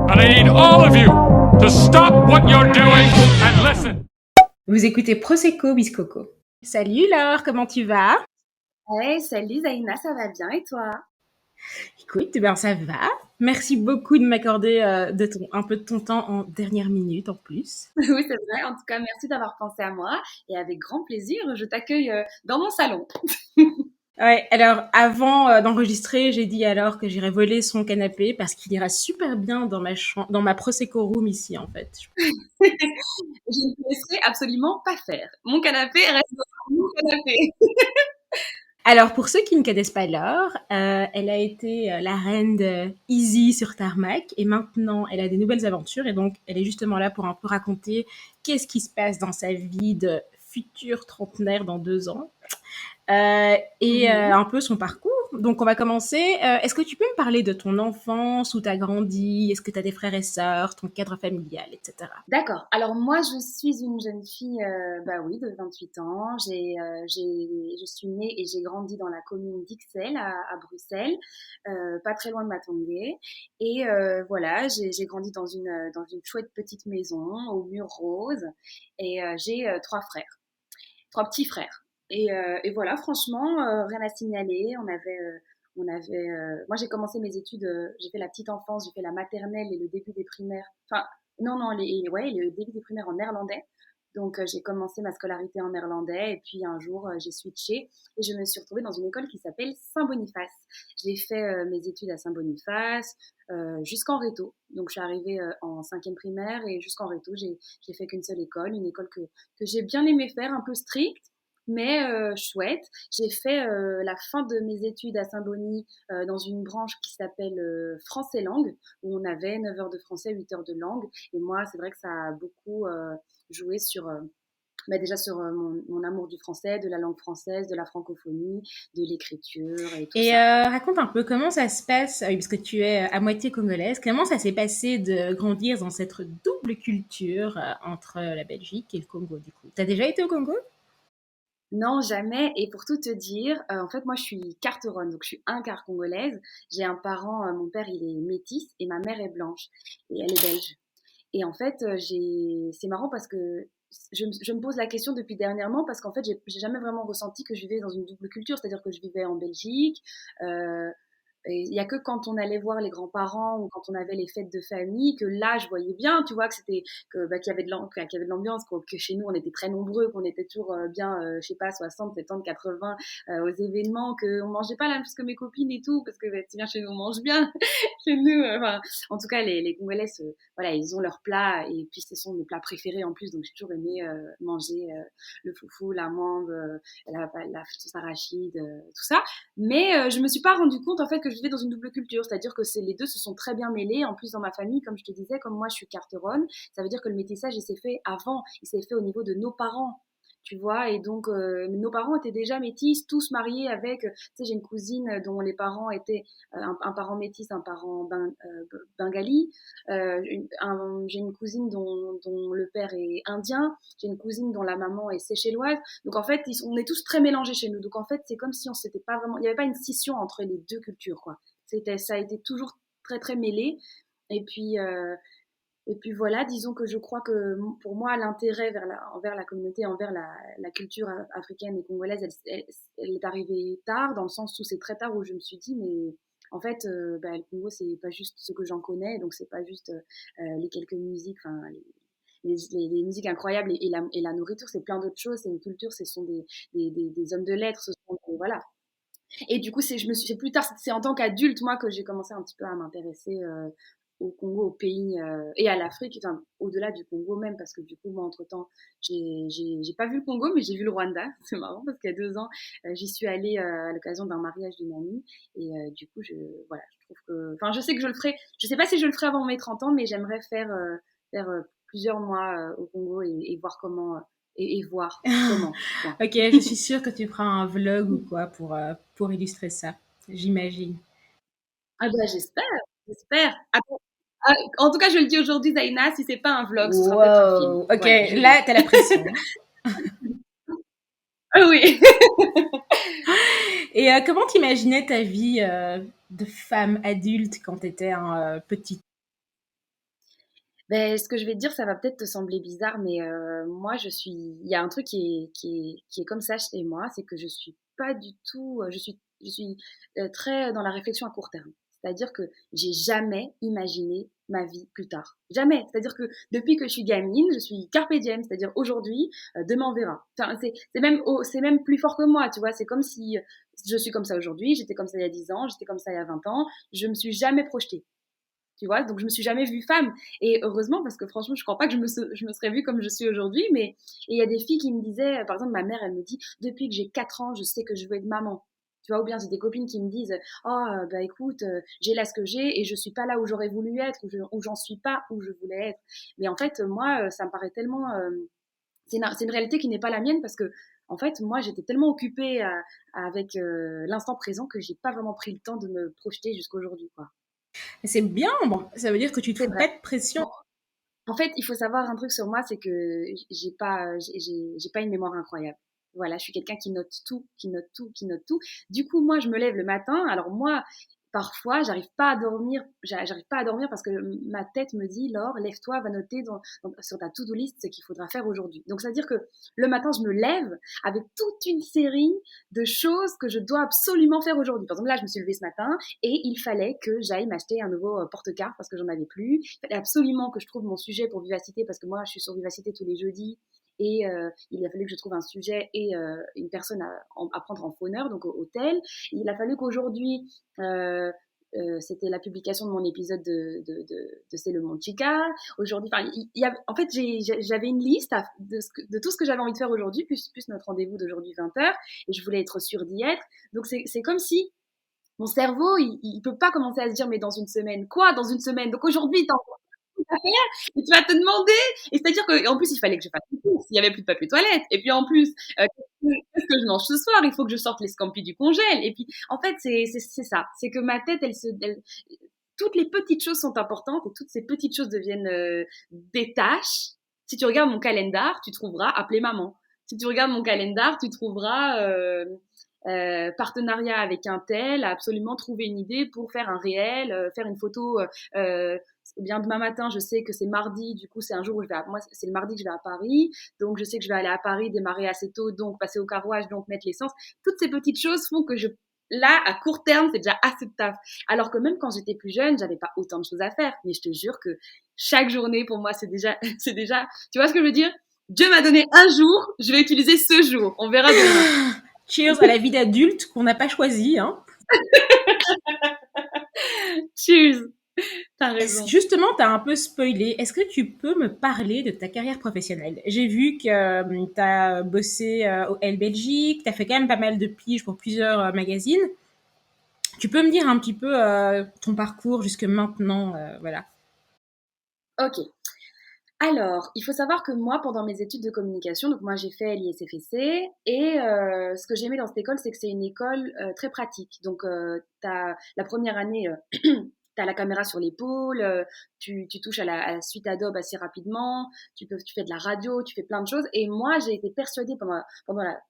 And I need all of you to stop what you're doing and listen. Vous écoutez Prosecco Biscoco. Salut Laure, comment tu vas? Hey, salut Zaina, ça va bien et toi? Écoute, ça va. Merci beaucoup de m'accorder un peu de ton temps en dernière minute en plus. Oui, c'est vrai. En tout cas, merci d'avoir pensé à moi et avec grand plaisir, je t'accueille dans mon salon. Ouais, alors avant d'enregistrer, j'ai dit alors que j'irais voler son canapé parce qu'il ira super bien dans ma Prosecco room ici en fait. Je ne te laisserai absolument pas faire. Mon canapé reste mon canapé. Alors, pour ceux qui ne connaissent pas Laure, elle a été la reine de Easy sur Tarmac et maintenant elle a des nouvelles aventures et donc elle est justement là pour un peu raconter qu'est-ce qui se passe dans sa vie de future trentenaire dans 2 ans et un peu son parcours. Donc, on va commencer. Est-ce que tu peux me parler de ton enfance, où tu as grandi? Est-ce que tu as des frères et sœurs, ton cadre familial, etc. D'accord. Alors moi, je suis une jeune fille, bah oui, de 28 ans. Je suis née et j'ai grandi dans la commune d'Ixelles à Bruxelles, pas très loin de Matongué. Et voilà, j'ai grandi dans une chouette petite maison aux murs roses. Et j'ai trois petits frères. Et voilà, franchement, rien à signaler. Moi, j'ai commencé mes études, j'ai fait la petite enfance, j'ai fait la maternelle et le début des primaires. Enfin, non, ouais, le début des primaires en néerlandais. Donc, j'ai commencé ma scolarité en néerlandais et puis un jour, j'ai switché et je me suis retrouvée dans une école qui s'appelle Saint-Boniface. J'ai fait mes études à Saint-Boniface jusqu'en réto. Donc, je suis arrivée en cinquième primaire et jusqu'en réto, j'ai fait qu'une seule école, une école que j'ai bien aimé faire, un peu stricte, mais chouette. J'ai fait la fin de mes études à Saint-Bonny dans une branche qui s'appelle français langue, où on avait 9 heures de français, 8 heures de langue. Et moi, c'est vrai que ça a beaucoup joué sur... déjà sur mon amour du français, de la langue française, de la francophonie, de l'écriture et tout Et ça. raconte un peu comment ça se passe, oui, parce que tu es à moitié congolaise, comment ça s'est passé de grandir dans cette double culture entre la Belgique et le Congo, du coup? T'as déjà été au Congo? Non, jamais. Et pour tout te dire, en fait, moi, je suis quarteronne, donc je suis un quart congolaise. J'ai un parent, mon père, il est métis et ma mère est blanche et elle est belge. Et en fait, c'est marrant parce que je me pose la question depuis dernièrement parce qu'en fait, j'ai jamais vraiment ressenti que je vivais dans une double culture, c'est-à-dire que je vivais en Belgique. Euh, et il y a que quand on allait voir les grands-parents ou quand on avait les fêtes de famille que là, je voyais bien, tu vois, que c'était qu'il y avait qu'il y avait de l'ambiance, que chez nous, on était très nombreux, qu'on était toujours bien, je sais pas, 60, 70, 80 aux événements, qu'on mangeait pas la même chose que mes copines et tout, parce que bah, c'est bien chez nous, on mange bien. Chez nous, enfin, en tout cas, les Congolais, voilà, ils ont leurs plats et puis ce sont mes plats préférés en plus, donc j'ai toujours aimé manger le foufou, l'amande, la sauce arachide, tout ça. Mais je me suis pas rendu compte en fait que je vivais dans une double culture, c'est-à-dire que les deux se sont très bien mêlés. En plus, dans ma famille, comme je te disais, comme moi je suis carteronne, ça veut dire que le métissage il s'est fait avant, il s'est fait au niveau de nos parents. Tu vois, et donc nos parents étaient déjà métis, tous mariés avec. Tu sais, j'ai une cousine dont les parents étaient un parent métis, un parent bengali. J'ai une cousine dont le père est indien. J'ai une cousine dont la maman est séchelloise. Donc en fait, on est tous très mélangés chez nous. Donc en fait, c'est comme si on s'était pas vraiment, il n'y avait pas une scission entre les deux cultures, quoi. Ça a été toujours très très mêlé. Et puis voilà, disons que je crois que pour moi, l'intérêt envers la communauté, envers la culture africaine et congolaise, elle est arrivée tard, dans le sens où c'est très tard où je me suis dit, mais en fait, le Congo, c'est pas juste ce que j'en connais, donc c'est pas juste les quelques musiques, enfin, les musiques incroyables et la nourriture, c'est plein d'autres choses, c'est une culture, ce sont des hommes de lettres, ce sont voilà. Et du coup, c'est plus tard, c'est en tant qu'adulte, moi, que j'ai commencé un petit peu à m'intéresser au Congo, au pays et à l'Afrique, enfin, au-delà du Congo même, parce que du coup, moi, entre-temps, j'ai pas vu le Congo, mais j'ai vu le Rwanda. C'est marrant parce qu'il y a 2 ans, j'y suis allée à l'occasion d'un mariage d'une amie. Et du coup, voilà, je trouve que, enfin, je sais que je le ferai. Je sais pas si je le ferai avant mes 30 ans, mais j'aimerais faire plusieurs mois au Congo et voir comment et voir comment. Point. Ok, je suis sûre que tu feras un vlog ou quoi pour illustrer ça, j'imagine. Ah bah j'espère. Attends, en tout cas, je le dis aujourd'hui, Zaina, si c'est pas un vlog, ce sera peut-être un film. Wow, ok, Voilà, je là, t'as la pression. Ah oui. Et comment t'imaginais ta vie de femme adulte quand t'étais petite? Ben, ce que je vais te dire, ça va peut-être te sembler bizarre, mais moi, il y a un truc qui est comme ça chez moi, c'est que je suis pas du tout, je suis très dans la réflexion à court terme. C'est-à-dire que j'ai jamais imaginé ma vie plus tard. Jamais. C'est-à-dire que depuis que je suis gamine, je suis carpe diem, c'est-à-dire aujourd'hui, demain on verra. Enfin, c'est même plus fort que moi, tu vois. C'est comme si je suis comme ça aujourd'hui, j'étais comme ça il y a 10 ans, j'étais comme ça il y a 20 ans. Je me suis jamais projetée. Tu vois, donc je me suis jamais vue femme. Et heureusement, parce que franchement, je crois pas que je me serais vue comme je suis aujourd'hui. Mais et il y a des filles qui me disaient, par exemple, ma mère, elle me dit, depuis que j'ai 4 ans, je sais que je veux être maman. Tu vois, ou bien j'ai des copines qui me disent, oh, bah écoute, j'ai là ce que j'ai et je suis pas là où j'aurais voulu être, ou j'en suis pas où je voulais être. Mais en fait, moi, ça me paraît tellement, c'est une réalité qui n'est pas la mienne parce que, en fait, moi, j'étais tellement occupée avec l'instant présent que j'ai pas vraiment pris le temps de me projeter jusqu'aujourd'hui, quoi. Et c'est bien, bon, ça veut dire que tu te C'est fais vrai. pas de pression. En fait, il faut savoir un truc sur moi, c'est que j'ai pas une mémoire incroyable. Voilà, je suis quelqu'un qui note tout, qui note tout, qui note tout. Du coup, moi, je me lève le matin. Alors moi, parfois, j'arrive pas à dormir parce que ma tête me dit, Laure, lève-toi, va noter sur ta to-do list ce qu'il faudra faire aujourd'hui. Donc, ça veut dire que le matin, je me lève avec toute une série de choses que je dois absolument faire aujourd'hui. Par exemple, là, je me suis levée ce matin et il fallait que j'aille m'acheter un nouveau porte-carte parce que j'en avais plus. Il fallait absolument que je trouve mon sujet pour Vivacité parce que moi, je suis sur Vivacité tous les jeudis. Et il a fallu que je trouve un sujet et une personne à prendre en fauneur, donc au hôtel. Il a fallu qu'aujourd'hui, c'était la publication de mon épisode de C'est le monde Chica. Aujourd'hui, en fait, j'avais une liste de tout ce que j'avais envie de faire aujourd'hui, plus notre rendez-vous d'aujourd'hui 20h, et je voulais être sûre d'y être. Donc, c'est comme si mon cerveau, il peut pas commencer à se dire, mais dans une semaine, quoi, dans une semaine? Donc aujourd'hui, t'as encore tout à faire, et tu vas te demander, et c'est-à-dire qu'en plus, il fallait que je fasse une course, il y avait plus de papier toilette, et puis en plus, qu'est-ce que je mange ce soir? Il faut que je sorte les scampis du congèle, et puis, en fait, c'est ça, c'est que ma tête, toutes les petites choses sont importantes, et toutes ces petites choses deviennent des tâches. Si tu regardes mon calendar, tu trouveras appeler maman. Si tu regardes mon calendar, tu trouveras partenariat avec un tel, absolument trouver une idée pour faire un réel, faire une photo. Bien demain matin, je sais que c'est mardi, du coup c'est un jour où moi c'est le mardi que je vais à Paris, donc je sais que je vais aller à Paris, démarrer assez tôt, donc passer au carrouage, donc mettre l'essence. Toutes ces petites choses font que là, à court terme, c'est déjà assez de taf. Alors que même quand j'étais plus jeune, j'avais pas autant de choses à faire. Mais je te jure que chaque journée, pour moi, c'est déjà, tu vois ce que je veux dire? Dieu m'a donné un jour, je vais utiliser ce jour. On verra demain. Cheers à la vie d'adulte qu'on n'a pas choisie, hein. Cheers. T'as raison. Justement, tu as un peu spoilé. Est-ce que tu peux me parler de ta carrière professionnelle? J'ai vu que tu as bossé au L Belgique, tu as fait quand même pas mal de piges pour plusieurs magazines. Tu peux me dire un petit peu ton parcours jusque maintenant, voilà. Ok. Alors, il faut savoir que moi, pendant mes études de communication, donc moi j'ai fait l'ISFSC, et ce que j'aimais dans cette école, c'est que c'est une école très pratique. Donc, la première année, tu as la caméra sur l'épaule, tu touches à la suite Adobe assez rapidement, tu fais de la radio, tu fais plein de choses. Et moi, j'ai été persuadée pendant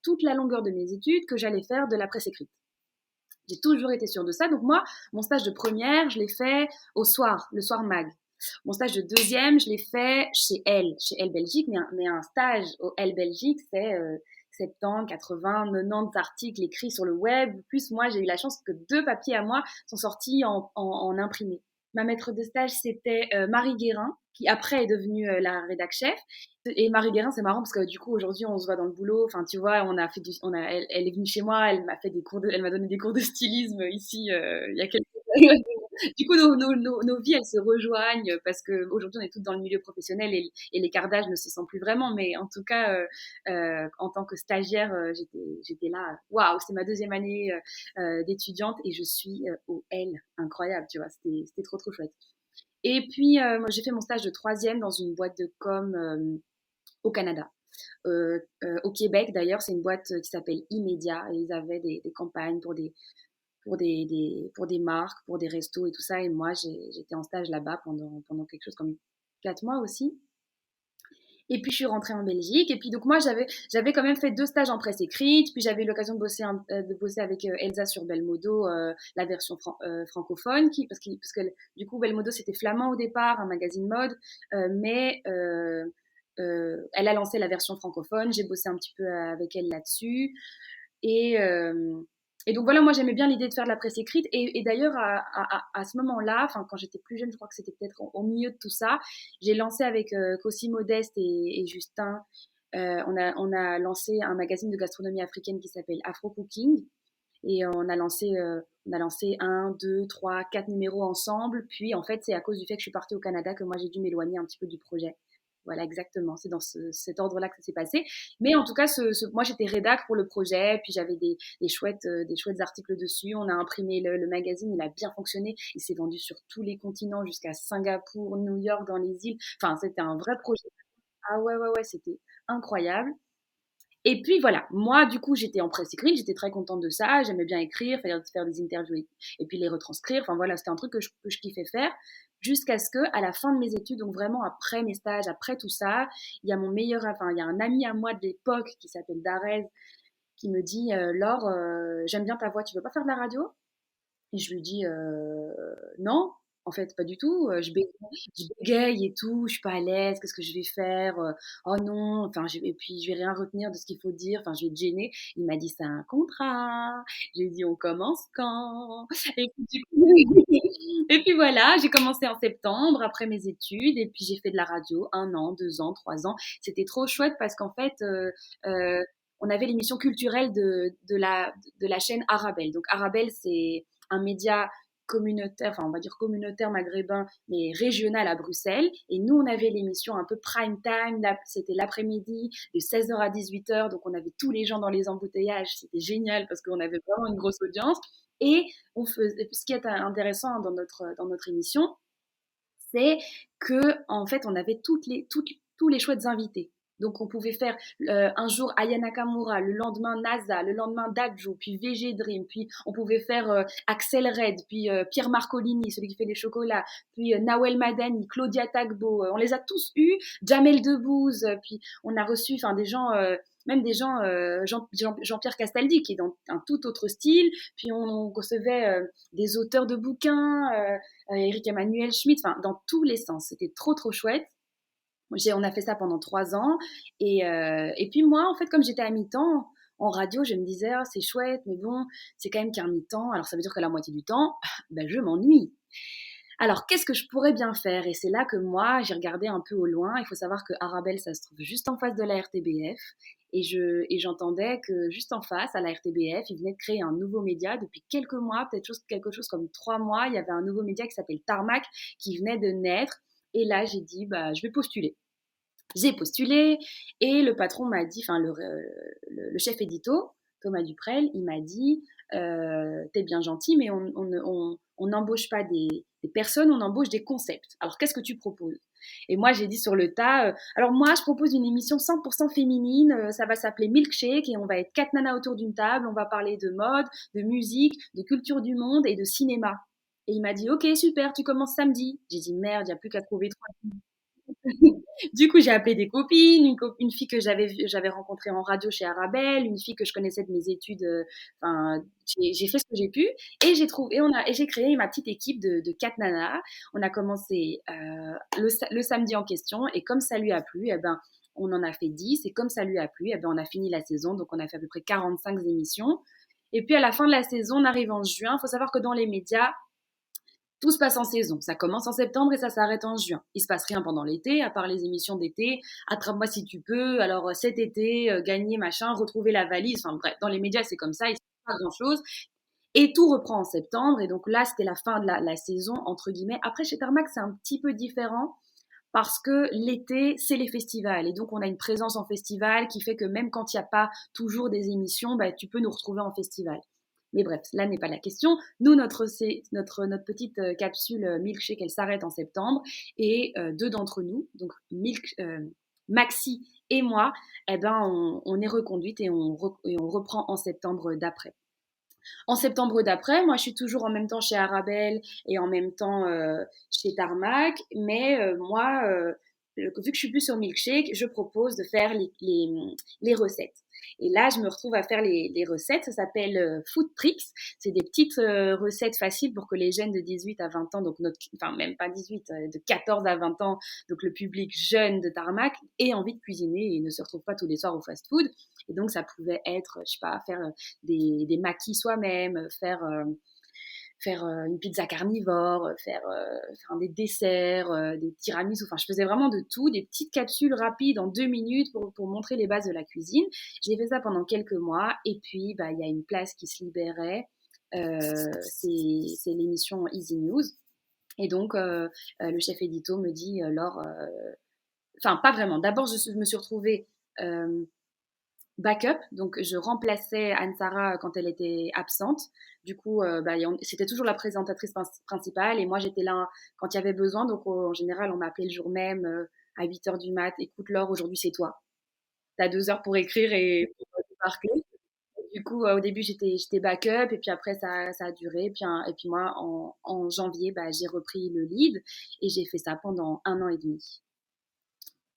toute la longueur de mes études que j'allais faire de la presse écrite. J'ai toujours été sûre de ça. Donc moi, mon stage de première, je l'ai fait au soir, le soir mag. Mon stage de deuxième, je l'ai fait chez Elle Belgique, mais un stage au Elle Belgique, c'est 70, 80, 90 articles écrits sur le web. Plus moi, j'ai eu la chance que 2 papiers à moi sont sortis en imprimé. Ma maître de stage, c'était Marie Guérin, qui après est devenue la rédac chef. Et Marie Guérin, c'est marrant parce que du coup, aujourd'hui, on se voit dans le boulot. Enfin, tu vois, elle est venue chez moi, elle m'a donné des cours de stylisme ici, il y a quelques années. Du coup, nos vies, elles se rejoignent parce que aujourd'hui, on est toutes dans le milieu professionnel et l'écart d'âge ne se sent plus vraiment. Mais en tout cas, en tant que stagiaire, j'étais là. Waouh, c'est ma deuxième année d'étudiante et je suis au L. Incroyable, tu vois. C'était trop, trop chouette. Et puis, moi, j'ai fait mon stage de troisième dans une boîte de com au Canada. Au Québec, d'ailleurs, c'est une boîte qui s'appelle Immédia et ils avaient des campagnes pour des marques, pour des restos et tout ça. Et moi, j'étais en stage là-bas pendant quelque chose comme 4 mois aussi. Et puis je suis rentrée en Belgique. Et puis donc moi j'avais quand même fait 2 stages en presse écrite. Puis j'avais eu l'occasion de bosser avec Elsa sur Belmodo, la version francophone, parce que du coup Belmodo c'était flamand au départ, un magazine mode, mais elle a lancé la version francophone. J'ai bossé un petit peu avec elle là-dessus. Et, euh, et donc voilà, moi j'aimais bien l'idée de faire de la presse écrite. Et d'ailleurs, à ce moment-là, enfin quand j'étais plus jeune, je crois que c'était peut-être au milieu de tout ça, j'ai lancé avec Cossi Modeste et Justin, on a lancé un magazine de gastronomie africaine qui s'appelle Afro Cooking. Et on a lancé un, deux, trois, quatre numéros ensemble. Puis en fait, c'est à cause du fait que je suis partie au Canada que moi j'ai dû m'éloigner un petit peu du projet. Voilà, exactement. C'est dans cet ordre-là que ça s'est passé. Mais en tout cas, moi j'étais rédac pour le projet, puis j'avais des chouettes articles dessus. On a imprimé le magazine, il a bien fonctionné. Il s'est vendu sur tous les continents, jusqu'à Singapour, New York, dans les îles. Enfin, c'était un vrai projet. Ah ouais, ouais, ouais, c'était incroyable. Et puis voilà, moi du coup j'étais en presse écrite, j'étais très contente de ça, j'aimais bien écrire, faire des interviews et puis les retranscrire, enfin voilà, c'était un truc que je kiffais faire, jusqu'à ce que à la fin de mes études, donc vraiment après mes stages, après tout ça, il y a un ami à moi de l'époque qui s'appelle Darès, qui me dit Laure, j'aime bien ta voix, tu veux pas faire de la radio? Et je lui dis non, en fait, pas du tout. Je bégaye et tout, je suis pas à l'aise, qu'est-ce que je vais faire? Oh non, enfin, et puis je vais rien retenir de ce qu'il faut dire, enfin, je vais être gênée. Il m'a dit, c'est un contrat. J'ai dit, on commence quand? Et puis, et puis voilà, j'ai commencé en septembre après mes études, et puis j'ai fait de la radio 1 an, 2 ans, 3 ans. C'était trop chouette parce qu'en fait, on avait l'émission culturelle de la chaîne Arabelle. Donc Arabelle, c'est un média communautaire, enfin on va dire communautaire maghrébin, mais régional à Bruxelles. Et nous, on avait l'émission un peu prime time, c'était l'après-midi, de 16h à 18h, donc on avait tous les gens dans les embouteillages, c'était génial parce qu'on avait vraiment une grosse audience. Et ce qui est intéressant dans notre émission, c'est que en fait, on avait tous les chouettes invités. Donc, on pouvait faire un jour Aya Nakamura, le lendemain NASA, le lendemain Dadju, puis VG Dream, puis on pouvait faire Axel Red, puis Pierre Marcolini, celui qui fait les chocolats, puis Nawel Madani, Claudia Tagbo. On les a tous eus, Jamel Debbouze, puis on a reçu des gens, même des gens, Jean-Pierre Castaldi, qui est dans un tout autre style. Puis on recevait des auteurs de bouquins, Eric Emmanuel Schmitt, enfin dans tous les sens. C'était trop trop chouette. On a fait ça pendant 3 ans. Et puis moi, en fait, comme j'étais à mi-temps en radio, je me disais, ah, c'est chouette, mais bon, c'est quand même qu'un mi-temps. Alors ça veut dire que la moitié du temps, ben, je m'ennuie. Alors, qu'est-ce que je pourrais bien faire? Et c'est là que moi, j'ai regardé un peu au loin. Il faut savoir que Arabelle, ça se trouve juste en face de la RTBF. Et j'entendais que juste en face, à la RTBF, ils venaient de créer un nouveau média. Depuis quelques mois, peut-être quelque chose comme 3 mois, il y avait un nouveau média qui s'appelle Tarmac qui venait de naître. Et là, j'ai dit, bah, je vais postuler. J'ai postulé et le patron m'a dit, enfin le chef édito, Thomas Duprel, il m'a dit, t'es bien gentil, mais on n'embauche pas des personnes, on embauche des concepts. Alors qu'est-ce que tu proposes? Et moi j'ai dit sur le tas, alors moi je propose une émission 100% féminine, ça va s'appeler Milkshake et on va être 4 nanas autour d'une table, on va parler de mode, de musique, de culture du monde et de cinéma. Et il m'a dit, ok, super, tu commences samedi. J'ai dit, merde, il n'y a plus qu'à trouver 3. Du coup, j'ai appelé des copines, une fille que j'avais rencontrée en radio chez Arabelle, une fille que je connaissais de mes études. Enfin, j'ai fait ce que j'ai pu et j'ai créé ma petite équipe de 4 nanas. On a commencé le samedi en question et comme ça lui a plu, eh ben, on en a fait 10 et comme ça lui a plu, eh ben, on a fini la saison. Donc, on a fait à peu près 45 émissions. Et puis, à la fin de la saison, on arrive en juin. Il faut savoir que dans les médias, tout se passe en saison. Ça commence en septembre et ça s'arrête en juin. Il se passe rien pendant l'été, à part les émissions d'été. Attrape-moi si tu peux. Alors cet été, gagner machin, retrouver la valise. Enfin bref, dans les médias c'est comme ça. Il se passe pas grand-chose. Et tout reprend en septembre. Et donc là, c'était la fin de la saison entre guillemets. Après chez Tarmac, c'est un petit peu différent parce que l'été, c'est les festivals. Et donc, on a une présence en festival qui fait que même quand il n'y a pas toujours des émissions, bah, tu peux nous retrouver en festival. Mais bref, là n'est pas la question. Nous, notre petite capsule Milkshake, elle s'arrête en septembre. Et deux d'entre nous, donc Maxi et moi, eh ben, on est reconduite et on reprend en septembre d'après. En septembre d'après, moi, je suis toujours en même temps chez Arabelle et en même temps chez Tarmac. Mais moi, vu que je suis plus sur Milkshake, je propose de faire les recettes. Et là, je me retrouve à faire les recettes. Ça s'appelle Food Tricks. C'est des petites recettes faciles pour que les jeunes de 18 à 20 ans, donc enfin même pas 18, de 14 à 20 ans, donc le public jeune de Tarmac, ait envie de cuisiner et ne se retrouve pas tous les soirs au fast-food. Et donc, ça pouvait être, je sais pas, faire des maquis soi-même, faire une pizza carnivore, faire des desserts, des tiramisu. Enfin, je faisais vraiment de tout, des petites capsules rapides en 2 minutes pour montrer les bases de la cuisine. J'ai fait ça pendant quelques mois et puis bah il y a une place qui se libérait. C'est l'émission Easy News et donc le chef édito me dit Laure, enfin pas vraiment. D'abord je me suis retrouvée backup, donc je remplaçais Anne-Sara quand elle était absente. Du coup, c'était toujours la présentatrice principale et moi j'étais là quand il y avait besoin. Donc en général, on m'appelait le jour même à 8 heures du mat. Écoute Laure, aujourd'hui c'est toi. T'as 2 heures pour écrire et pour débarquer. Du coup, au début j'étais backup et puis après ça a duré. Et puis moi en janvier, bah, j'ai repris le lead et j'ai fait ça pendant 1 an et demi.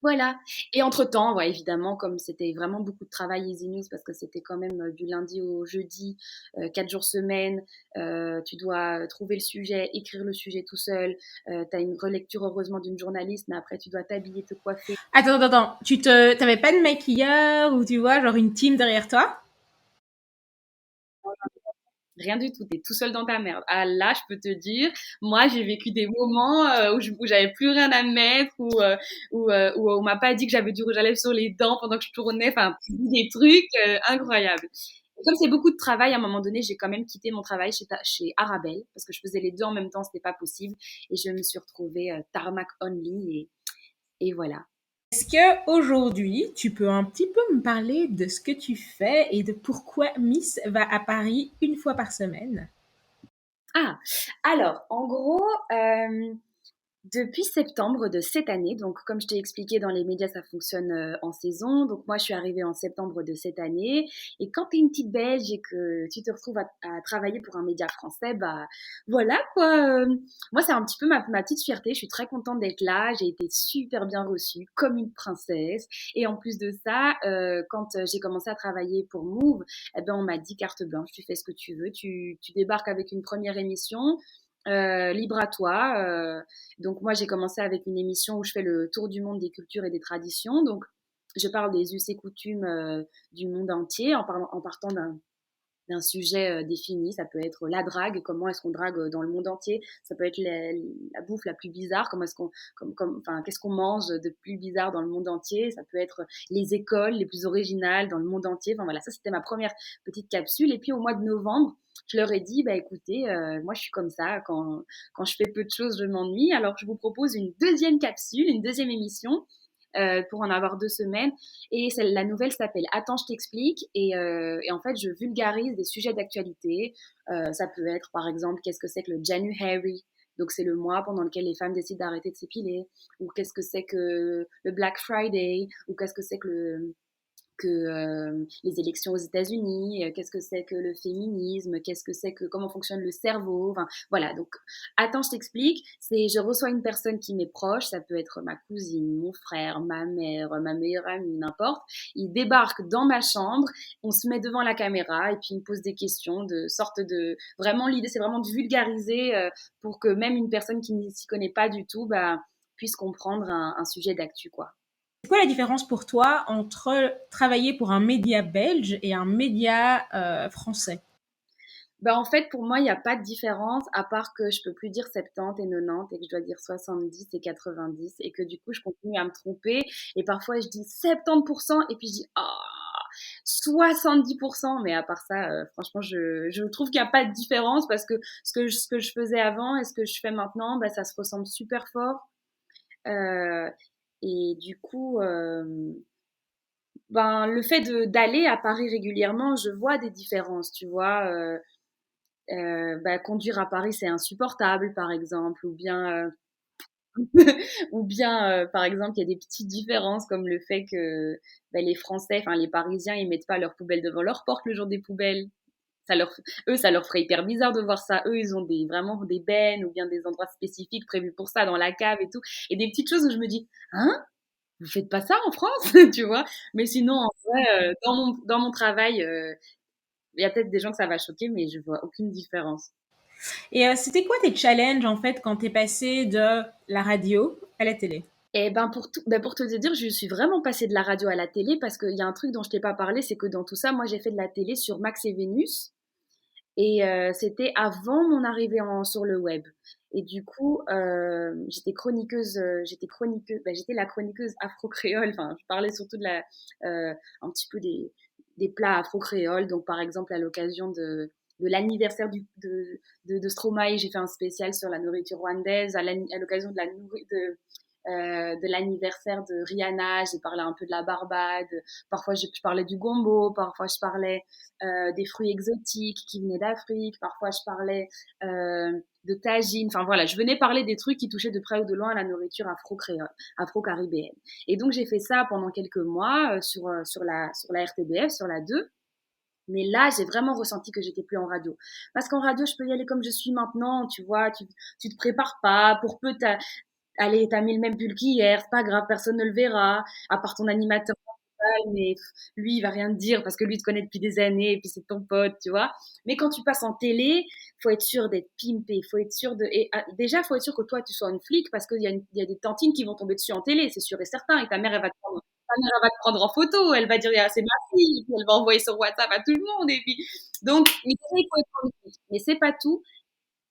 Voilà. Et entre-temps, ouais, évidemment, comme c'était vraiment beaucoup de travail Easy News, parce que c'était quand même du lundi au jeudi, 4 jours semaine, tu dois trouver le sujet, écrire le sujet tout seul, tu as une relecture heureusement d'une journaliste, mais après tu dois t'habiller, te coiffer. Attends. T'avais pas de maquilleur ou tu vois, genre une team derrière toi? Rien du tout, t'es tout seul dans ta merde. Ah là, je peux te dire, moi j'ai vécu des moments où j'avais plus rien à mettre, où on m'a pas dit que j'avais du rouge à lèvres sur les dents pendant que je tournais, enfin des trucs incroyables. Et comme c'est beaucoup de travail, à un moment donné, j'ai quand même quitté mon travail chez Arabelle parce que je faisais les deux en même temps, c'était pas possible, et je me suis retrouvée tarmac only et voilà. Est-ce que aujourd'hui, tu peux un petit peu me parler de ce que tu fais et de pourquoi Miss va à Paris une fois par semaine? Ah, alors en gros. Depuis septembre de cette année, donc comme je t'ai expliqué dans les médias, ça fonctionne en saison. Donc moi, je suis arrivée en septembre de cette année. Et quand tu es une petite Belge et que tu te retrouves à travailler pour un média français, bah voilà quoi. Moi, c'est un petit peu ma petite fierté. Je suis très contente d'être là. J'ai été super bien reçue, comme une princesse. Et en plus de ça, quand j'ai commencé à travailler pour Move, eh ben on m'a dit carte blanche. Tu fais ce que tu veux. Tu débarques avec une première émission. Libre à toi. Donc moi, j'ai commencé avec une émission où je fais le tour du monde des cultures et des traditions. Donc je parle des us et coutumes du monde entier en partant d'un sujet défini. Ça peut être la drague, comment est-ce qu'on drague dans le monde entier. Ça peut être la bouffe la plus bizarre, comment est-ce qu'on, enfin, qu'est-ce qu'on mange de plus bizarre dans le monde entier. Ça peut être les écoles les plus originales dans le monde entier. Enfin voilà, ça c'était ma première petite capsule. Et puis au mois de novembre, je leur ai dit, bah écoutez, moi je suis comme ça, quand je fais peu de choses, je m'ennuie. Alors je vous propose une deuxième capsule, une deuxième émission pour en avoir 2 semaines. Et la nouvelle s'appelle Attends, je t'explique. Et en fait, je vulgarise des sujets d'actualité. Ça peut être, par exemple, qu'est-ce que c'est que le January? Donc, c'est le mois pendant lequel les femmes décident d'arrêter de s'épiler. Ou qu'est-ce que c'est que le Black Friday? Ou qu'est-ce que c'est que les élections aux États-Unis, qu'est-ce que c'est que le féminisme, qu'est-ce que c'est que comment fonctionne le cerveau, enfin voilà. Donc attends, je t'explique. C'est je reçois une personne qui m'est proche, ça peut être ma cousine, mon frère, ma mère, ma meilleure amie, n'importe. Il débarque dans ma chambre, on se met devant la caméra et puis il me pose des questions de sorte de vraiment l'idée c'est vraiment de vulgariser pour que même une personne qui ne s'y connaît pas du tout bah puisse comprendre un sujet d'actu quoi. C'est quoi la différence pour toi entre travailler pour un média belge et un média français? Bah, en fait, pour moi, il n'y a pas de différence, à part que je peux plus dire 70 et 90 et que je dois dire 70 et 90 et que du coup, je continue à me tromper. Et parfois, je dis 70% et puis je dis, ah, 70%. Mais à part ça, franchement, je trouve qu'il n'y a pas de différence parce que ce que je faisais avant et ce que je fais maintenant, bah, ça se ressemble super fort. Euh, et du coup, ben, le fait d'aller à Paris régulièrement, je vois des différences, tu vois. Bah, conduire à Paris, c'est insupportable, par exemple, ou bien, par exemple, il y a des petites différences comme le fait que bah, les Français, enfin les Parisiens, ils mettent pas leurs poubelles devant leur porte le jour des poubelles. ça leur ferait hyper bizarre de voir ça. Eux, ils ont vraiment des bennes ou bien des endroits spécifiques prévus pour ça, dans la cave et tout. Et des petites choses où je me dis, hein, vous faites pas ça en France, tu vois? Mais sinon, en vrai, dans mon travail, il y a peut-être des gens que ça va choquer, mais je vois aucune différence. Et c'était quoi tes challenges en fait quand t'es passé de la radio à la télé? Et ben pour te dire, je suis vraiment passée de la radio à la télé parce qu'il y a un truc dont je t'ai pas parlé, c'est que dans tout ça, moi j'ai fait de la télé sur Max et Vénus et c'était avant mon arrivée sur le web. Et du coup, j'étais la chroniqueuse afro-créole. Enfin, je parlais surtout un petit peu des plats afro-créoles. Donc, par exemple, à l'occasion de l'anniversaire de Stromae, j'ai fait un spécial sur la nourriture rwandaise. À l'occasion de l'anniversaire de Rihanna, j'ai parlé un peu de la Barbade. Parfois, je parlais du gombo. Parfois, je parlais des fruits exotiques qui venaient d'Afrique. Parfois, je parlais de tagine. Enfin voilà, je venais parler des trucs qui touchaient de près ou de loin à la nourriture afro-créole, afro-caribéenne. Et donc j'ai fait ça pendant quelques mois sur la RTBF, sur la 2. Mais là, j'ai vraiment ressenti que j'étais plus en radio. Parce qu'en radio, je peux y aller comme je suis maintenant, tu vois, tu te prépares pas, pour peu, allez, t'as mis le même pull qu'hier, c'est pas grave, personne ne le verra, à part ton animateur mais lui, il va rien te dire parce que lui, il te connaît depuis des années et puis c'est ton pote, tu vois. Mais quand tu passes en télé, faut être sûr d'être pimpé, faut être sûr déjà, faut être sûr que toi, tu sois une flic parce il y a des tantines qui vont tomber dessus en télé, c'est sûr et certain. Et ta mère, elle va te prendre en photo, elle va dire, ah, c'est ma fille, et puis elle va envoyer sur WhatsApp à tout le monde. Et puis, donc, il faut être en flic. Mais c'est pas tout.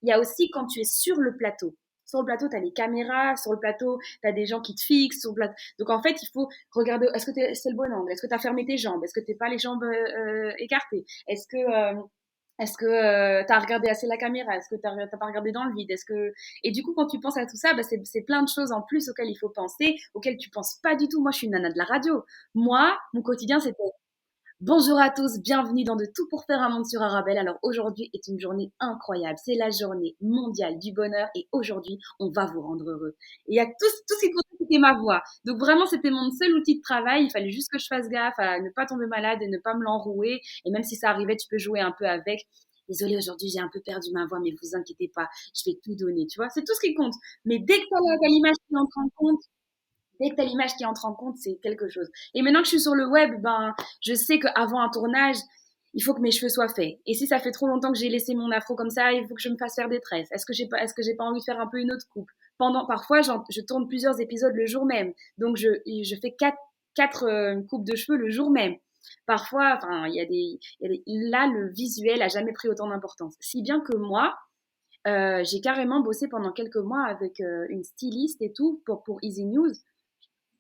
Il y a aussi quand tu es sur le plateau. Sur le plateau, tu as les caméras, sur le plateau, tu as des gens qui te fixent. Sur le plateau. Donc en fait, il faut regarder, est-ce que c'est le bon angle? Est-ce que tu as fermé tes jambes? Est-ce que tu pas les jambes écartées? Est-ce que tu as regardé assez la caméra? Est-ce que tu n'as pas regardé dans le vide? Et du coup, quand tu penses à tout ça, bah, c'est plein de choses en plus auxquelles il faut penser, auxquelles tu penses pas du tout. Moi, je suis une nana de la radio. Moi, mon quotidien, c'était bonjour à tous, bienvenue dans De Tout pour faire un monde sur Arabelle. Alors aujourd'hui est une journée incroyable, c'est la journée mondiale du bonheur et aujourd'hui on va vous rendre heureux. Et il y a tout ce qui comptait, c'était ma voix. Donc vraiment c'était mon seul outil de travail, il fallait juste que je fasse gaffe à ne pas tomber malade et ne pas me l'enrouer. Et même si ça arrivait, tu peux jouer un peu avec. Désolée, aujourd'hui j'ai un peu perdu ma voix, mais vous inquiétez pas, je vais tout donner, tu vois, c'est tout ce qui compte. Mais dès que t'as l'image qui entre en compte, dès que tu as l'image qui entre en compte, c'est quelque chose. Et maintenant que je suis sur le web, ben, je sais qu'avant un tournage, il faut que mes cheveux soient faits. Et si ça fait trop longtemps que j'ai laissé mon afro comme ça, il faut que je me fasse faire des tresses. Est-ce que j'ai pas envie de faire un peu une autre coupe? Parfois, je tourne plusieurs épisodes le jour même. Donc, je fais quatre coupes de cheveux le jour même. Parfois, enfin, là, le visuel a jamais pris autant d'importance. Si bien que moi, j'ai carrément bossé pendant quelques mois avec une styliste et tout pour Easy News.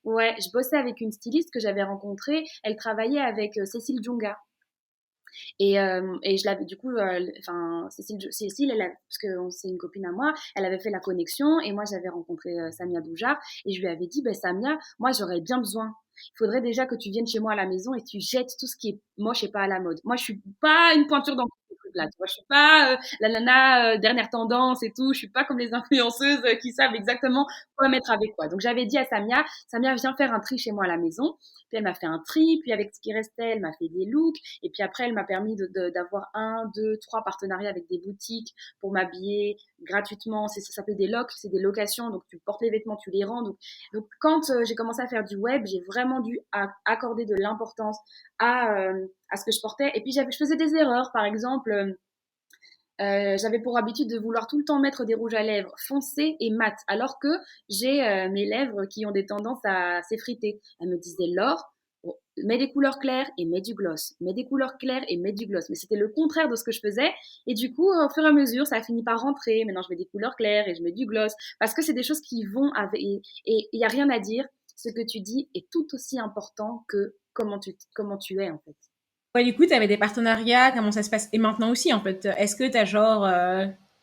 Ouais, je bossais avec une styliste que j'avais rencontrée. Elle travaillait avec Cécile Djonga. Et je l'avais du coup, enfin Cécile, parce que c'est une copine à moi, elle avait fait la connexion et moi j'avais rencontré Samia Boujard et je lui avais dit, ben Samia, moi j'aurais bien besoin. Il faudrait déjà que tu viennes chez moi à la maison et tu jettes tout ce qui est moche et pas à la mode. Moi je suis pas une pointure dans ce truc-là, tu vois, je suis pas la nana dernière tendance et tout. Je suis pas comme les influenceuses qui savent exactement quoi mettre avec quoi. Donc j'avais dit à Samia, Samia viens faire un tri chez moi à la maison. Puis elle m'a fait un tri, puis avec ce qui restait, elle m'a fait des looks. Et puis après, elle m'a permis d'avoir 1, 2, 3 partenariats avec des boutiques pour m'habiller gratuitement. Ça s'appelle des locs, c'est des locations. Donc tu portes les vêtements, tu les rends. Donc quand j'ai commencé à faire du web, j'ai vraiment dû accorder de l'importance à ce que je portais. Et puis je faisais des erreurs. Par exemple, j'avais pour habitude de vouloir tout le temps mettre des rouges à lèvres foncés et mat, alors que j'ai mes lèvres qui ont des tendances à s'effriter. Elle me disait, Laure, mets des couleurs claires et mets du gloss. Mets des couleurs claires et mets du gloss. Mais c'était le contraire de ce que je faisais. Et du coup, au fur et à mesure, ça a fini par rentrer. Maintenant, je mets des couleurs claires et je mets du gloss. Parce que c'est des choses qui vont avec... Et il n'y a rien à dire. Ce que tu dis est tout aussi important que comment tu es, en fait. Ouais, du coup, tu avais des partenariats, comment ça se passe? Et maintenant aussi, en fait, est-ce que tu as genre,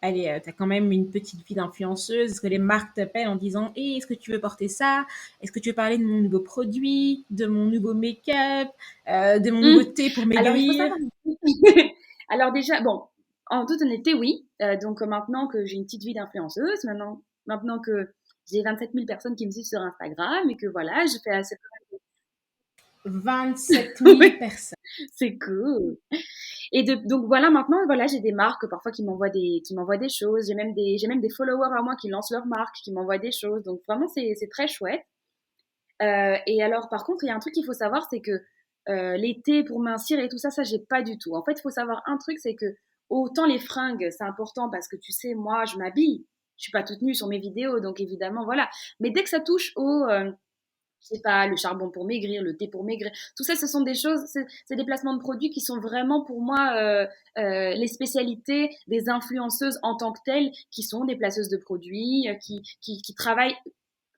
allez, tu as quand même une petite vie d'influenceuse? Est-ce que les marques t'appellent en disant, hey, est-ce que tu veux porter ça? Est-ce que tu veux parler de mon nouveau produit, de mon nouveau make-up, de mon nouveau thé pour Alors, il faut maigrir? savoir. Alors déjà, bon, en toute honnêteté, oui. Donc maintenant que j'ai une petite vie d'influenceuse, maintenant que j'ai 27 000 personnes qui me suivent sur Instagram et que voilà, je fais assez. 27 000 Oui, personnes. c'est cool. Donc voilà, maintenant, voilà, j'ai des marques parfois qui m'envoient des choses. J'ai même des followers à moi qui lancent leur marque, qui m'envoient des choses. Donc vraiment, c'est très chouette. Et alors, par contre, il y a un truc qu'il faut savoir, c'est que l'été pour mincir et tout ça, j'ai pas du tout. En fait, il faut savoir un truc, c'est que autant les fringues, c'est important parce que tu sais, moi, je m'habille. Je suis pas toute nue sur mes vidéos, donc évidemment, voilà. Mais dès que ça touche je sais pas, le charbon pour maigrir, le thé pour maigrir, tout ça, ce sont des choses, c'est des placements de produits qui sont vraiment pour moi les spécialités des influenceuses en tant que telles, qui sont des placeuses de produits, qui travaillent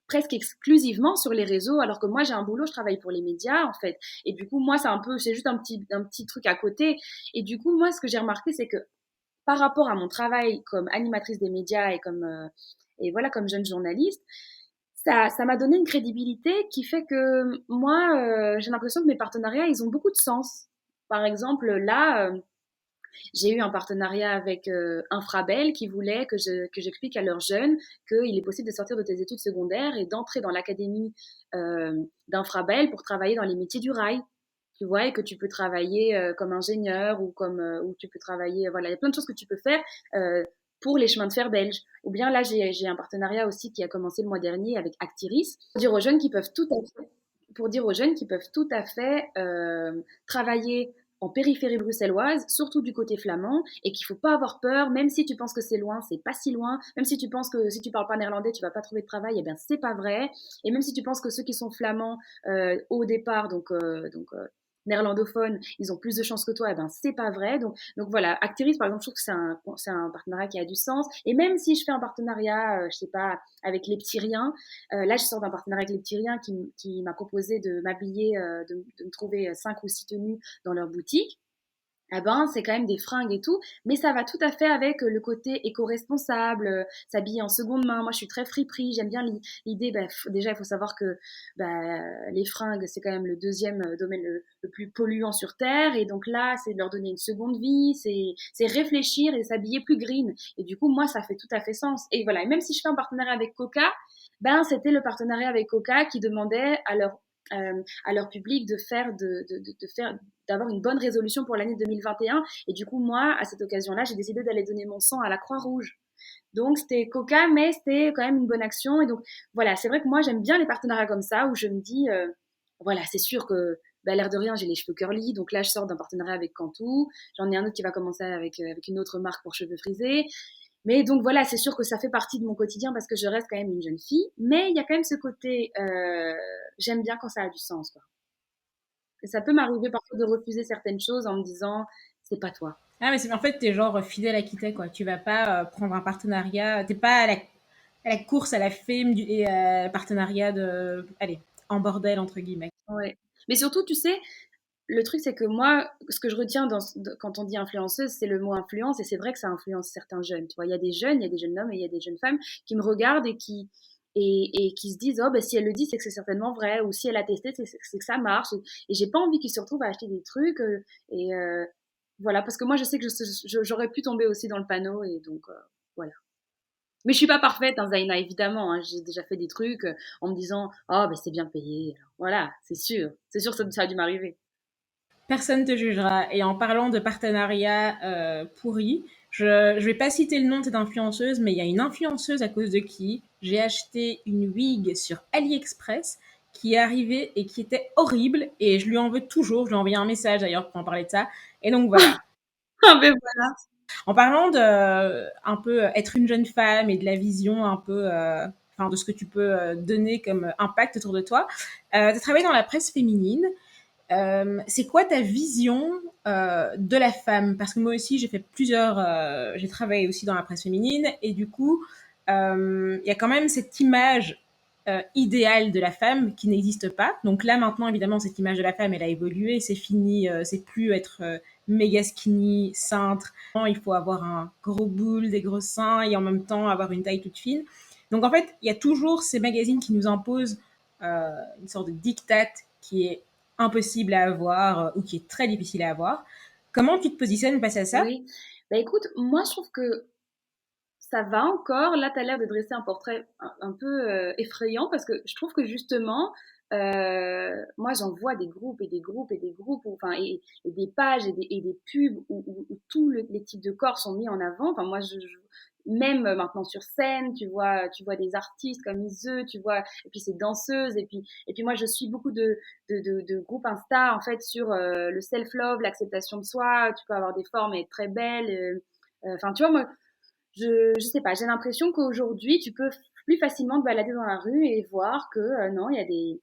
presque exclusivement sur les réseaux, alors que moi j'ai un boulot, je travaille pour les médias en fait. Et du coup, moi c'est juste un petit truc à côté. Et du coup, moi ce que j'ai remarqué, c'est que par rapport à mon travail comme animatrice des médias et voilà comme jeune journaliste, ça m'a donné une crédibilité qui fait que moi, j'ai l'impression que mes partenariats, ils ont beaucoup de sens. Par exemple, là, j'ai eu un partenariat avec Infrabel qui voulait que j'explique à leurs jeunes qu'il est possible de sortir de tes études secondaires et d'entrer dans l'académie d'Infrabel pour travailler dans les métiers du rail. Tu vois, et que tu peux travailler comme ingénieur ou tu peux travailler, voilà, il y a plein de choses que tu peux faire pour les chemins de fer belges. Ou bien là, j'ai un partenariat aussi qui a commencé le mois dernier avec Actiris pour dire aux jeunes qui peuvent tout à fait, pour dire aux jeunes qui peuvent tout à fait travailler en périphérie bruxelloise, surtout du côté flamand, et qu'il faut pas avoir peur, même si tu penses que c'est loin, c'est pas si loin, même si tu penses que si tu parles pas néerlandais, tu vas pas trouver de travail, eh bien c'est pas vrai, et même si tu penses que ceux qui sont flamands au départ, néerlandophones, ils ont plus de chances que toi, eh ben c'est pas vrai. Donc voilà, Actiris par exemple, je trouve que c'est un partenariat qui a du sens. Et même si je fais un partenariat, je sais pas, avec les petits riens, là je sors d'un partenariat avec les petits riens qui m'a proposé de m'habiller, de me trouver 5 ou 6 tenues dans leur boutique. Ah ben, c'est quand même des fringues et tout, mais ça va tout à fait avec le côté éco-responsable, s'habiller en seconde main. Moi, je suis très friperie, j'aime bien l'idée. Bah, déjà, il faut savoir que bah, les fringues, c'est quand même le deuxième domaine le plus polluant sur Terre, et donc là, c'est de leur donner une seconde vie, c'est réfléchir et s'habiller plus green. Et du coup, moi, ça fait tout à fait sens. Et voilà, et même si je fais un partenariat avec Coca, ben c'était le partenariat avec Coca qui demandait à leur public de faire d'avoir une bonne résolution pour l'année 2021. Et du coup, moi, à cette occasion-là, j'ai décidé d'aller donner mon sang à la Croix-Rouge. Donc, c'était Coca, mais c'était quand même une bonne action. Et donc, voilà, c'est vrai que moi, j'aime bien les partenariats comme ça, où je me dis, voilà, c'est sûr que, bah, l'air de rien, j'ai les cheveux curly. Donc là, je sors d'un partenariat avec Cantou. J'en ai un autre qui va commencer avec une autre marque pour cheveux frisés. Mais donc voilà, c'est sûr que ça fait partie de mon quotidien parce que je reste quand même une jeune fille. Mais il y a quand même ce côté, j'aime bien quand ça a du sens, quoi. Et ça peut m'arriver parfois de refuser certaines choses en me disant, c'est pas toi. Ah, mais c'est en fait, t'es genre fidèle à qui t'es, quoi. Tu vas pas prendre un partenariat, t'es pas à la course, à la fame et partenariat de, allez, en bordel, entre guillemets. Ouais. Mais surtout, tu sais, le truc, c'est que moi, ce que je retiens quand on dit influenceuse, c'est le mot influence, et c'est vrai que ça influence certains jeunes. Tu vois, il y a des jeunes hommes et il y a des jeunes femmes qui me regardent et qui se disent, oh, ben, si elle le dit, c'est que c'est certainement vrai, ou si elle a testé, c'est que ça marche. Et j'ai pas envie qu'ils se retrouvent à acheter des trucs, et voilà, parce que moi, je sais que j'aurais pu tomber aussi dans le panneau, et donc, voilà. Mais je suis pas parfaite, hein, Zaina, évidemment, hein. J'ai déjà fait des trucs en me disant, oh, ben, c'est bien payé. Alors, voilà, c'est sûr. C'est sûr que ça a dû m'arriver. Personne te jugera. Et en parlant de partenariat pourri, je vais pas citer le nom de cette influenceuse, mais il y a une influenceuse à cause de qui j'ai acheté une wig sur AliExpress qui est arrivée et qui était horrible et je lui en veux toujours. Je lui ai envoyé un message d'ailleurs pour en parler de ça. Et donc voilà. Ah ben voilà. En parlant de un peu être une jeune femme et de la vision un peu, enfin de ce que tu peux donner comme impact autour de toi, tu as travaillé dans la presse féminine. C'est quoi ta vision de la femme? Parce que moi aussi, j'ai travaillé aussi dans la presse féminine et du coup, il y a quand même cette image idéale de la femme qui n'existe pas. Donc là, maintenant, évidemment, cette image de la femme, elle a évolué. C'est fini. C'est plus être méga skinny, cintre. Il faut avoir un gros boule, des gros seins et en même temps avoir une taille toute fine. Donc en fait, il y a toujours ces magazines qui nous imposent une sorte de diktat qui est impossible à avoir ou qui est très difficile à avoir. Comment tu te positionnes face à ça? Oui. Bah écoute, moi je trouve que ça va encore. Là, tu as l'air de dresser un portrait un peu effrayant parce que je trouve que justement, moi j'en vois des groupes et des groupes et des groupes, enfin et des pages et des pubs où tous les types de corps sont mis en avant. Enfin moi même maintenant sur scène, tu vois des artistes comme Iseu, tu vois, et puis ces danseuses, et puis moi je suis beaucoup de groupes Insta en fait sur le self love, l'acceptation de soi. Tu peux avoir des formes et être très belle. Enfin tu vois moi je sais pas, j'ai l'impression qu'aujourd'hui, tu peux plus facilement te balader dans la rue et voir que non, il y a des-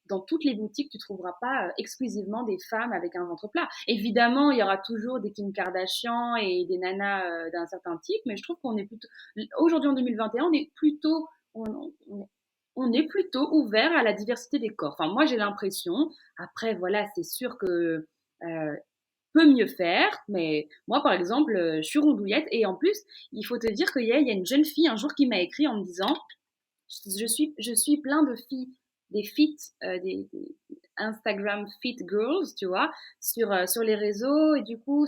dans toutes les boutiques, tu trouveras pas exclusivement des femmes avec un ventre plat. Évidemment, il y aura toujours des Kim Kardashian et des nanas d'un certain type, mais je trouve qu'on est plutôt, aujourd'hui en 2021, on est plutôt, on est plutôt ouvert à la diversité des corps. Enfin, moi, j'ai l'impression. Après, voilà, c'est sûr que peut mieux faire, mais moi, par exemple, je suis rondouillette et en plus, il faut te dire qu'il y a une jeune fille un jour qui m'a écrit en me disant je suis plein de filles, des fit, des Instagram fit girls, tu vois, sur les réseaux et du coup,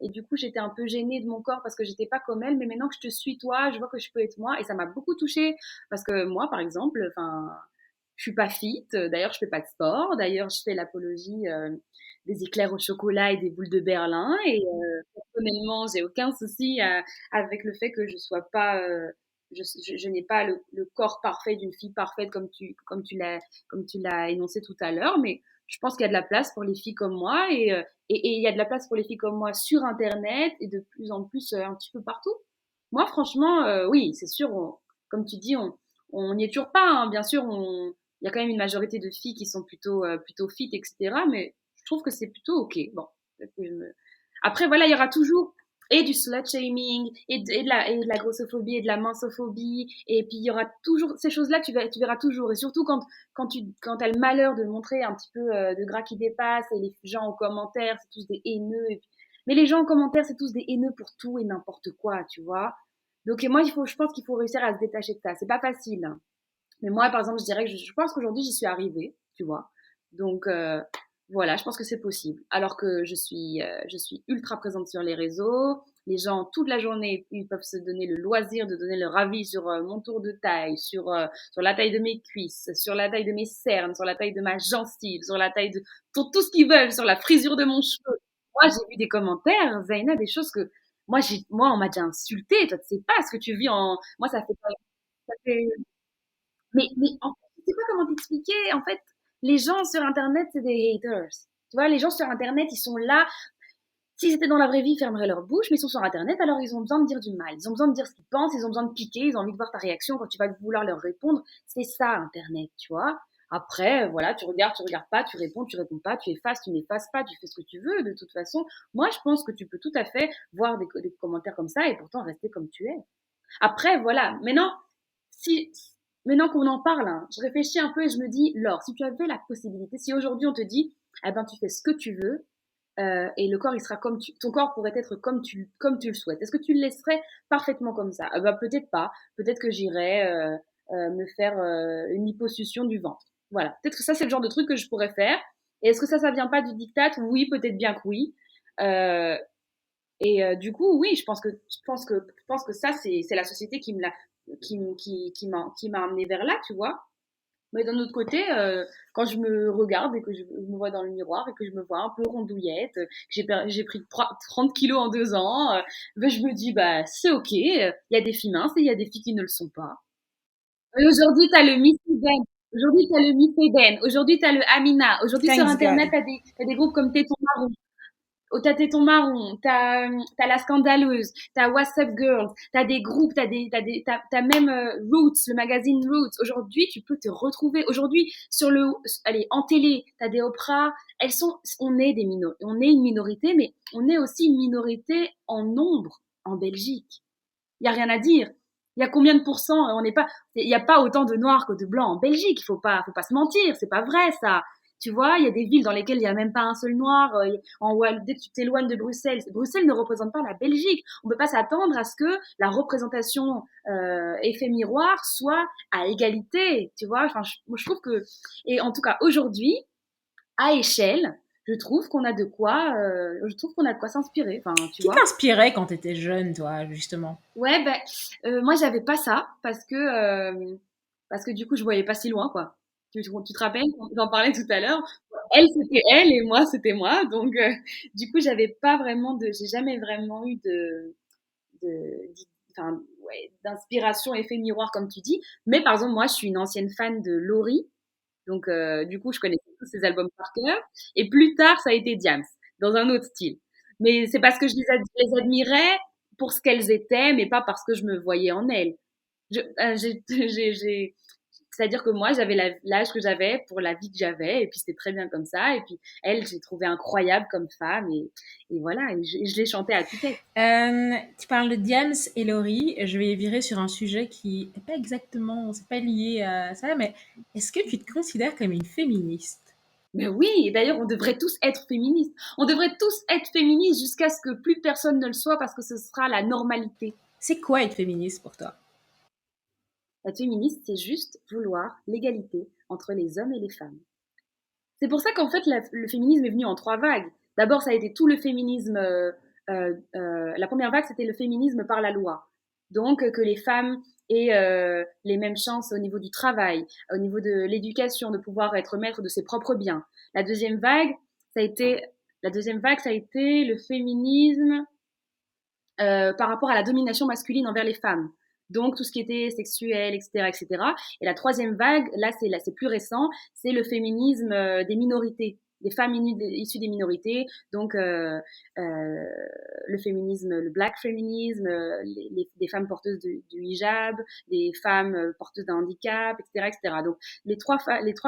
et du coup, j'étais un peu gênée de mon corps parce que j'étais pas comme elle, mais maintenant que je te suis toi, je vois que je peux être moi et ça m'a beaucoup touchée parce que moi, par exemple, enfin, je suis pas fit. D'ailleurs, je fais pas de sport. D'ailleurs, je fais l'apologie des éclairs au chocolat et des boules de Berlin. Et personnellement, j'ai aucun souci avec le fait que je sois pas, je n'ai pas le corps parfait d'une fille parfaite comme tu l'as énoncé tout à l'heure. Mais je pense qu'il y a de la place pour les filles comme moi et il y a de la place pour les filles comme moi sur Internet et de plus en plus un petit peu partout. Moi, franchement, oui, c'est sûr. Comme tu dis, on n'y est toujours pas. Hein. Bien sûr, il y a quand même une majorité de filles qui sont plutôt fit, etc. Mais je trouve que c'est plutôt ok. Bon. Après, voilà, il y aura toujours et du slut shaming et de la grossophobie et de la minsophobie. Et puis, il y aura toujours ces choses-là, tu verras toujours. Et surtout quand tu as le malheur de montrer un petit peu de gras qui dépasse et les gens en commentaire, c'est tous des haineux. Mais les gens en commentaire, c'est tous des haineux pour tout et n'importe quoi, tu vois. Donc, et moi, je pense qu'il faut réussir à se détacher de ça. C'est pas facile. Hein. Mais moi, par exemple, je dirais que je pense qu'aujourd'hui, j'y suis arrivée, tu vois. Donc, voilà, je pense que c'est possible. Alors que je suis ultra présente sur les réseaux. Les gens, toute la journée, ils peuvent se donner le loisir de donner leur avis sur mon tour de taille, sur la taille de mes cuisses, sur la taille de mes cernes, sur la taille de ma gencive, sur la taille de, sur tout ce qu'ils veulent, sur la frisure de mon cheveu. Moi, j'ai vu des commentaires, Zaina, des choses que, moi, on m'a déjà insulté. Toi, tu sais pas ce que tu vis moi, ça fait mais en fait, je sais pas comment t'expliquer. En fait, les gens sur Internet, c'est des haters. Tu vois, les gens sur Internet, ils sont là. S'ils étaient dans la vraie vie, ils fermeraient leur bouche, mais ils sont sur Internet, alors ils ont besoin de dire du mal. Ils ont besoin de dire ce qu'ils pensent, ils ont besoin de piquer, ils ont envie de voir ta réaction quand tu vas vouloir leur répondre. C'est ça, Internet, tu vois. Après, voilà, tu regardes pas, tu réponds pas, tu effaces, tu n'effaces pas, tu fais ce que tu veux. De toute façon, moi, je pense que tu peux tout à fait voir des commentaires comme ça et pourtant rester comme tu es. Après, voilà. Si, maintenant qu'on en parle, hein, je réfléchis un peu et je me dis, Laure, si tu avais la possibilité, si aujourd'hui on te dit, eh ben, tu fais ce que tu veux, et le corps, il sera ton corps pourrait être comme tu le souhaites. Est-ce que tu le laisserais parfaitement comme ça? Ben, peut-être pas. Peut-être que j'irais me faire une liposuction du ventre. Voilà. Peut-être que ça, c'est le genre de truc que je pourrais faire. Et est-ce que ça vient pas du diktat? Oui, peut-être bien que oui. Euh, du coup, oui, je pense que ça, c'est la société qui me l'a, qui m'a amené vers là, tu vois. Mais d'un autre côté, quand je me regarde et que je me vois dans le miroir et que je me vois un peu rondouillette, que j'ai pris 30 kilos en 2 ans, ben je me dis, bah, c'est ok, il y a des filles minces et il y a des filles qui ne le sont pas. Et aujourd'hui, t'as le Miss Eden. Aujourd'hui, t'as le Miss Eden. Aujourd'hui, t'as le Amina. Aujourd'hui, sur Thanks Internet, God. t'as des groupes comme Téton Marron. Oh, t'as Téton Marron, t'as La Scandaleuse, t'as WhatsApp Girls, t'as des groupes, t'as même Roots, le magazine Roots. Aujourd'hui, tu peux te retrouver. Aujourd'hui, allez, en télé, t'as des Oprah. On est une minorité, mais on est aussi une minorité en nombre en Belgique. Il y a rien à dire. Il y a combien de pourcents? Il y a pas autant de noirs que de blancs en Belgique. Faut pas se mentir. C'est pas vrai, ça. Tu vois, il y a des villes dans lesquelles il n'y a même pas un seul noir. Dès que tu t'éloignes de Bruxelles, Bruxelles ne représente pas la Belgique. On ne peut pas s'attendre à ce que la représentation effet miroir soit à égalité. Tu vois, enfin, je trouve que, et en tout cas aujourd'hui, à échelle, je trouve qu'on a de quoi s'inspirer. Enfin, tu Qui vois. t'inspirait quand t'étais jeune, toi, justement? Ouais, ben, moi j'avais pas ça parce que du coup je voyais pas si loin quoi. Tu te rappelles, j'en parlais tout à l'heure. Elle, c'était elle et moi, c'était moi. Donc, du coup, j'ai jamais vraiment eu enfin, ouais, d'inspiration, effet miroir, comme tu dis. Mais par exemple, moi, je suis une ancienne fan de Laurie. Donc, du coup, je connaissais tous ses albums par cœur. Et plus tard, ça a été Diams, dans un autre style. Mais c'est parce que je les admirais pour ce qu'elles étaient, mais pas parce que je me voyais en elles. C'est-à-dire que moi, j'avais l'âge que j'avais pour la vie que j'avais, et puis c'était très bien comme ça. Et puis elle, j'ai trouvé incroyable comme femme, et voilà, et je l'ai chantée à tue-tête. Tu parles de Diams et Laurie. Je vais virer sur un sujet qui n'est pas exactement, c'est pas lié à ça, mais est-ce que tu te considères comme une féministe? Mais oui, et d'ailleurs, on devrait tous être féministes. On devrait tous être féministes jusqu'à ce que plus personne ne le soit parce que ce sera la normalité. C'est quoi être féministe pour toi? Être féministe, c'est juste vouloir l'égalité entre les hommes et les femmes. C'est pour ça qu'en fait, le féminisme est venu en 3 vagues. D'abord, ça a été tout le féminisme. La première vague, c'était le féminisme par la loi. Donc, que les femmes aient les mêmes chances au niveau du travail, au niveau de l'éducation, de pouvoir être maître de ses propres biens. La deuxième vague, ça a été, la deuxième vague, ça a été le féminisme par rapport à la domination masculine envers les femmes. Donc tout ce qui était sexuel, etc., etc. Et cetera. Et la troisième vague, là c'est plus récent, c'est le féminisme des minorités, des femmes issues des minorités. Donc le féminisme, le black féminisme, des femmes porteuses du hijab, des femmes porteuses d'un handicap, etc., etc. Donc les trois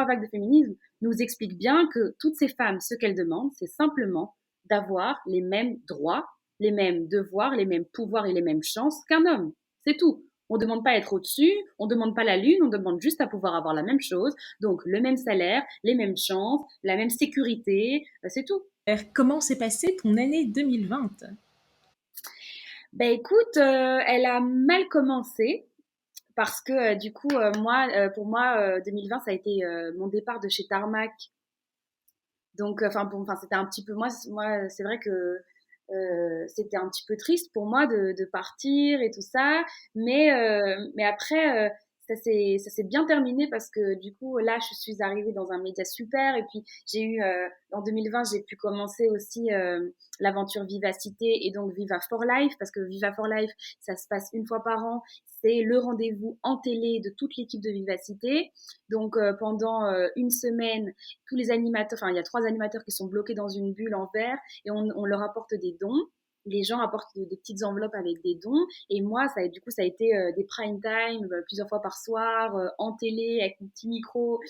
vagues de féminisme nous expliquent bien que toutes ces femmes, ce qu'elles demandent, c'est simplement d'avoir les mêmes droits, les mêmes devoirs, les mêmes pouvoirs et les mêmes chances qu'un homme. C'est tout. On ne demande pas à être au-dessus, on ne demande pas la lune, on demande juste à pouvoir avoir la même chose. Donc le même salaire, les mêmes chances, la même sécurité, c'est tout. Comment s'est passée ton année 2020? Ben écoute, elle a mal commencé parce que du coup, pour moi, 2020, ça a été mon départ de chez Tarmac. Donc, enfin, c'était un petit peu moi, c'est vrai que c'était un petit peu triste pour moi de partir et tout ça, mais après, ça s'est bien terminé parce que du coup, là, je suis arrivée dans un média super et puis en 2020, j'ai pu commencer aussi l'aventure Vivacité et donc Viva for Life parce que Viva for Life, ça se passe une fois par an. C'est le rendez-vous en télé de toute l'équipe de Vivacité. Donc, pendant une semaine, tous les animateurs, enfin, il y a 3 animateurs qui sont bloqués dans une bulle en verre et on leur apporte des dons. Les gens apportent des petites enveloppes avec des dons. Et moi, du coup, ça a été des prime time plusieurs fois par soir, en télé, avec mon petit micro.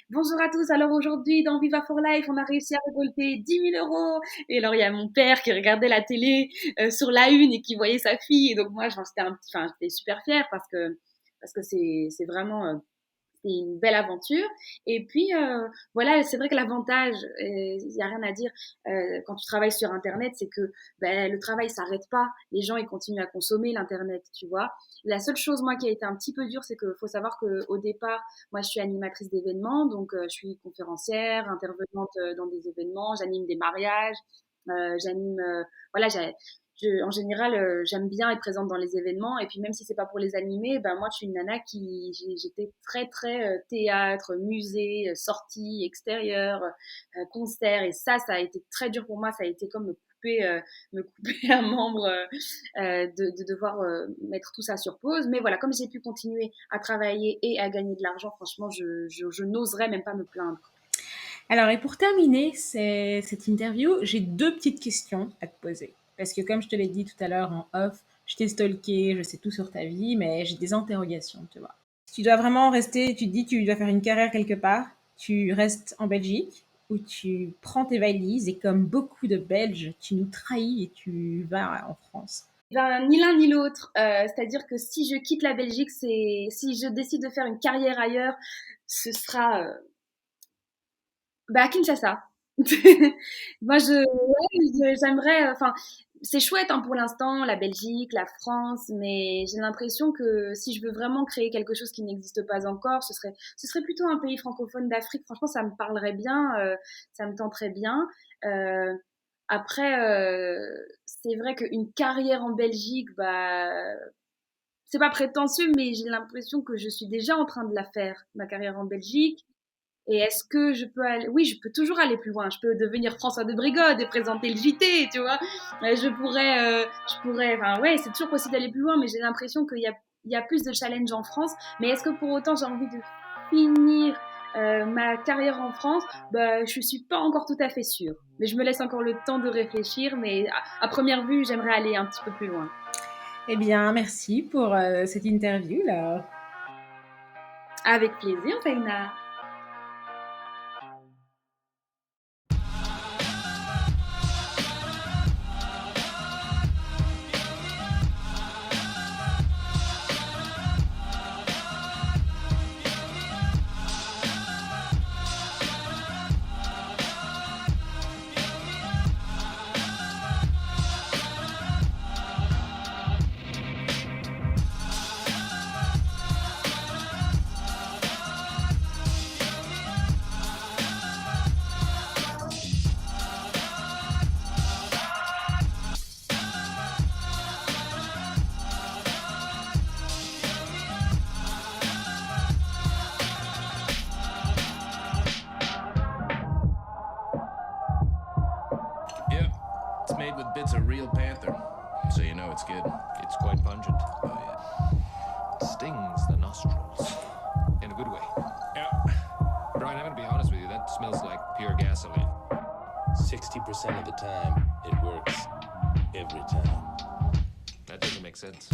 Bonjour à tous, alors aujourd'hui dans Viva for Life, on a réussi à récolter 10 000 euros. Et alors il y a mon père qui regardait la télé sur la une et qui voyait sa fille. Et donc moi, j'étais super fière parce que c'est vraiment c'est une belle aventure. Et puis, voilà, c'est vrai que l'avantage, il n'y a rien à dire, quand tu travailles sur Internet, c'est que ben, le travail s'arrête pas. Les gens, ils continuent à consommer l'Internet, tu vois. La seule chose, moi, qui a été un petit peu dure, c'est qu'il faut savoir qu'au départ, moi, je suis animatrice d'événements, donc je suis conférencière, intervenante dans des événements, j'anime des mariages, j'anime, voilà, en général, j'aime bien être présente dans les événements. Et puis même si c'est pas pour les animer, ben moi, je suis une nana j'étais très très théâtre, musée, sortie extérieure, concert. Et ça a été très dur pour moi. Ça a été comme me couper un membre, de devoir mettre tout ça sur pause. Mais voilà, comme j'ai pu continuer à travailler et à gagner de l'argent, franchement, je n'oserais même pas me plaindre. Alors, et pour terminer cette interview, j'ai deux petites questions à te poser. Parce que comme je te l'ai dit tout à l'heure en off, je t'ai stalké, je sais tout sur ta vie, mais j'ai des interrogations, tu vois. Si tu dois vraiment rester, tu te dis que tu dois faire une carrière quelque part, tu restes en Belgique ou tu prends tes valises et comme beaucoup de Belges, tu nous trahis et tu vas en France. Ben, ni l'un ni l'autre. C'est-à-dire que si je quitte la Belgique, si je décide de faire une carrière ailleurs, ce sera à Kinshasa. Moi, j'aimerais. Enfin, c'est chouette hein, pour l'instant, la Belgique, la France, mais j'ai l'impression que si je veux vraiment créer quelque chose qui n'existe pas encore, ce serait plutôt un pays francophone d'Afrique. Franchement, ça me parlerait bien, ça me tenterait bien. Euh, Après, c'est vrai qu'une carrière en Belgique, c'est pas prétentieux, mais j'ai l'impression que je suis déjà en train de la faire, ma carrière en Belgique. Et est-ce que je peux aller... Oui, je peux toujours aller plus loin. Je peux devenir François de Brigode et présenter le JT, tu vois. Enfin, ouais, c'est toujours possible d'aller plus loin, mais j'ai l'impression il y a plus de challenges en France. Mais est-ce que pour autant j'ai envie de finir ma carrière en France? Bah, je suis pas encore tout à fait sûre. Mais je me laisse encore le temps de réfléchir. Mais à première vue, j'aimerais aller un petit peu plus loin. Eh bien, merci pour cette interview, là. Avec plaisir, Faina. Yep, it's made with bits of real panther, so you know it's good. It's quite pungent. Oh yeah. It stings the nostrils. In a good way. Yeah. Brian, I'm gonna be honest with you, that smells like pure gasoline. 60% of the time, it works every time. That doesn't make sense.